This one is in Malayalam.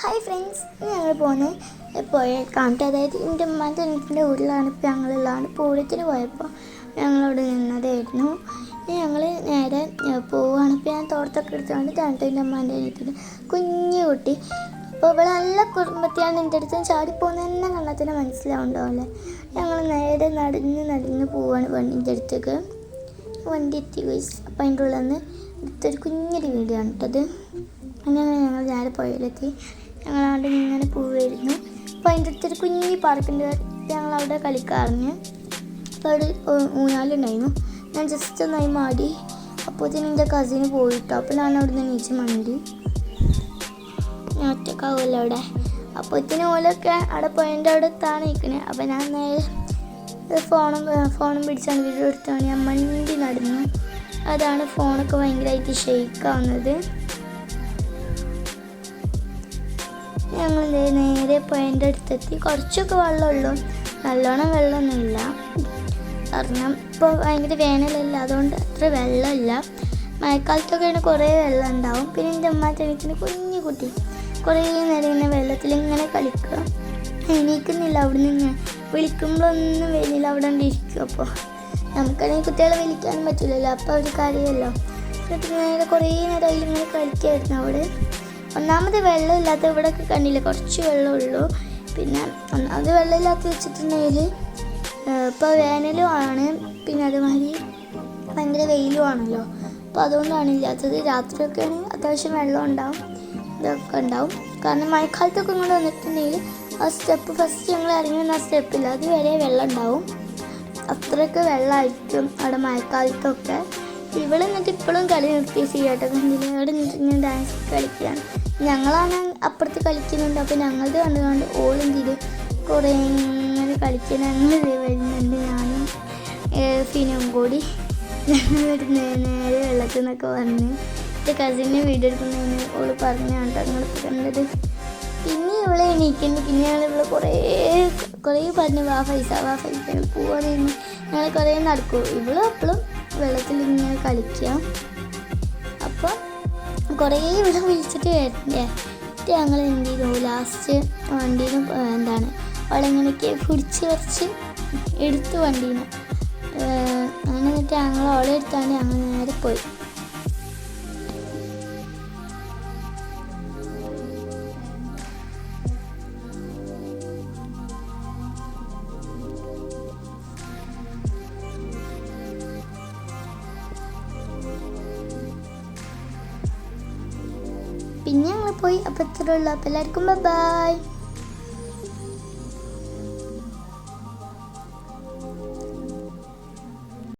ഹായ് ഫ്രണ്ട്സ്, ഞങ്ങൾ പോകുന്നത് പുഴക്കാണ്. അതായത് എൻ്റെ ഉമ്മാൻ്റെ വീട്ടിൻ്റെ വീട്ടിലാണ് ഇപ്പോൾ ഞങ്ങളുള്ളതാണ്. പൂരത്തിന് പോയപ്പോൾ ഞങ്ങളവിടെ നിന്നതായിരുന്നു. ഞങ്ങൾ നേരെ പോവുകയാണ്. ഇപ്പോൾ ഞാൻ തോർത്തൊക്കെ എടുത്തുകൊണ്ട് തന്നിട്ട് എൻ്റെ ഉമ്മാൻ്റെ വീട്ടിൽ കുഞ്ഞു കുട്ടി. അപ്പോൾ ഇവിടെ നല്ല കുടുംബത്തെയാണ് എൻ്റെ അടുത്ത് ചാടിപ്പോകുന്നത് തന്നെ കണ്ടാൽ തന്നെ മനസ്സിലാവുണ്ടാവില്ലേ. ഞങ്ങൾ നേരെ നടന്ന് പോവുകയാണ് വണ്ടീൻ്റെ അടുത്തേക്ക്. വണ്ടി എത്തി ഗൈസ്. അപ്പോൾ അതിൻ്റെ ഉള്ളിൽ നിന്ന് എടുത്തൊരു കുഞ്ഞൊരു വീഡിയോ ആണ് കേട്ടത്. അങ്ങനെ ഞങ്ങൾ നേരെ പുഴയിലെത്തി. ഞങ്ങളവിടെ ഇങ്ങനെ പോവുമായിരുന്നു. അപ്പോൾ അതിൻ്റെ അടുത്തൊരു കുഞ്ഞി പാർക്കുണ്ട്. ഞങ്ങളവിടെ കളിക്കാറിഞ്ഞ്. അപ്പോൾ അവിടെ ഊഞ്ഞാലുണ്ടായിരുന്നു. ഞാൻ ജസ്റ്റ് ഒന്നായി മാടി. അപ്പോഴത്തേനും എൻ്റെ കസിന് പോയിട്ടോ. അപ്പോൾ ഞാൻ അവിടെ നിന്ന് നീച്ച് മണ്ടി. ഞാൻ ഒറ്റക്കാവുമല്ലോ അവിടെ. അപ്പോഴത്തേനും ഓലൊക്കെ അവിടെ പോയതിൻ്റെ അവിടെ എത്താണ് നിൽക്കുന്നത്. അപ്പോൾ ഞാൻ നേരെ ഫോണും പിടിച്ചാണ് വീഡിയോ എടുത്താണ് ഞാൻ മണ്ടി നടന്നു. അതാണ് ഫോണൊക്കെ ഭയങ്കരമായിട്ട് ഷെയ്ക്കാവുന്നത്. ഞങ്ങൾ നേരെ പോയതിൻ്റെ അടുത്തെത്തി. കുറച്ചൊക്കെ വെള്ളമുള്ളൂ, നല്ലോണം വെള്ളമൊന്നുമില്ല. കാരണം ഇപ്പോൾ ഭയങ്കര വേനലല്ല, അതുകൊണ്ട് അത്ര വെള്ളമില്ല. മഴക്കാലത്തൊക്കെയാണ് കുറേ വെള്ളം ഉണ്ടാവും. പിന്നെ എൻ്റെ അമ്മയുടെ വീട്ടിൽ കുഞ്ഞു കുട്ടി കുറേ നേരം ഇങ്ങനെ വെള്ളത്തിൽ ഇങ്ങനെ കളിക്കുക. എണീക്കുന്നില്ല. അവിടെ നിന്ന് വിളിക്കുമ്പോഴൊന്നും വരുന്നില്ല, അവിടെ ഇരിക്കും. അപ്പോൾ നമുക്കാണെങ്കിൽ കുട്ടികളെ വിളിക്കാനും പറ്റില്ലല്ലോ. അപ്പോൾ അവർ കരയല്ലോ. നേരെ കുറേ നേരം അതിലിങ്ങനെ കളിക്കായിരുന്നു. അവിടെ ഒന്നാമത് വെള്ളമില്ലാത്ത ഇവിടെയൊക്കെ കണ്ടില്ല, കുറച്ച് വെള്ളമുള്ളൂ. പിന്നെ ഒന്നാമത് വെള്ളമില്ലാത്ത വെച്ചിട്ടുണ്ടെങ്കിൽ ഇപ്പോൾ വേനലും ആണ്, പിന്നെ അതുമാതിരി ഭയങ്കര വെയിലും ആണല്ലോ. അപ്പോൾ അതുകൊണ്ടാണ് ഇല്ലാത്തത്. രാത്രിയൊക്കെ ആണെങ്കിൽ അത്യാവശ്യം വെള്ളം ഉണ്ടാവും, ഇതൊക്കെ ഉണ്ടാവും. കാരണം മഴക്കാലത്തൊക്കെ ഇങ്ങോട്ട് വന്നിട്ടുണ്ടെങ്കിൽ ആ സ്റ്റെപ്പ് ഫസ്റ്റ് ഞങ്ങൾ ഇറങ്ങി വന്ന ആ സ്റ്റെപ്പില്ല, അതുവരെ വെള്ളം ഉണ്ടാവും. അത്രയൊക്കെ വെള്ളമായിരിക്കും അവിടെ മഴക്കാലത്തൊക്കെ. ഇവിടെ നിന്നിട്ട് ഇപ്പോഴും കളി നിർത്തി ചെയ്യാട്ടോ. കണ്ടില്ല, അവിടെ നിന്നിട്ട് ഇങ്ങനെ ഡാൻസ് കളിക്കുകയാണ്. ഞങ്ങളാണ് അപ്പുറത്ത് കളിക്കുന്നുണ്ട്. അപ്പോൾ ഞങ്ങളത് കണ്ടുകൊണ്ട് ഓളും ചെയ്ത് കുറേ ഇങ്ങനെ കളിക്കാൻ ഞങ്ങൾ വരുന്നുണ്ട്. ഞാനും ഫിനും കൂടി ഞങ്ങൾ നേരെ വെള്ളത്തിൽ നിന്നൊക്കെ വന്ന് എൻ്റെ കസിനെ വീഡിയോ എടുക്കുന്നതിന് ഓള് പറഞ്ഞാണ് ഞങ്ങളിപ്പോൾ കണ്ടത്. പിന്നെ ഇവളെ എണീക്കുന്നു. പിന്നെ ഞങ്ങളിവിടെ കുറേ പറഞ്ഞു വാ പൈസ പോവാന്ന്. ഞങ്ങൾ കുറേ നടക്കും. ഇവളും അപ്പോഴും വെള്ളത്തിൽ ഇങ്ങനെ കളിക്കുക. അപ്പോൾ കുറേ ഇവിടെ വിളിച്ചിട്ട് വരണ്ടേ. ഞങ്ങൾ എന്ത് ചെയ്തു, ലാസ്റ്റ് വണ്ടിയിൽ നിന്ന് അവളെങ്ങനെയൊക്കെ പിടിച്ച് കുറച്ച് എടുത്തു വണ്ടിയിൽ നിന്ന്. അങ്ങനെ എന്നിട്ട് ഞങ്ങൾ അവളെ എടുത്താണ് ഞങ്ങൾ നേരെ പോയി. പിന്നെ ഞങ്ങൾ പോയി. അപ്പോൾ ഇത്രയുള്ളൂ. അപ്പോൾ എല്ലാവർക്കും ബൈ.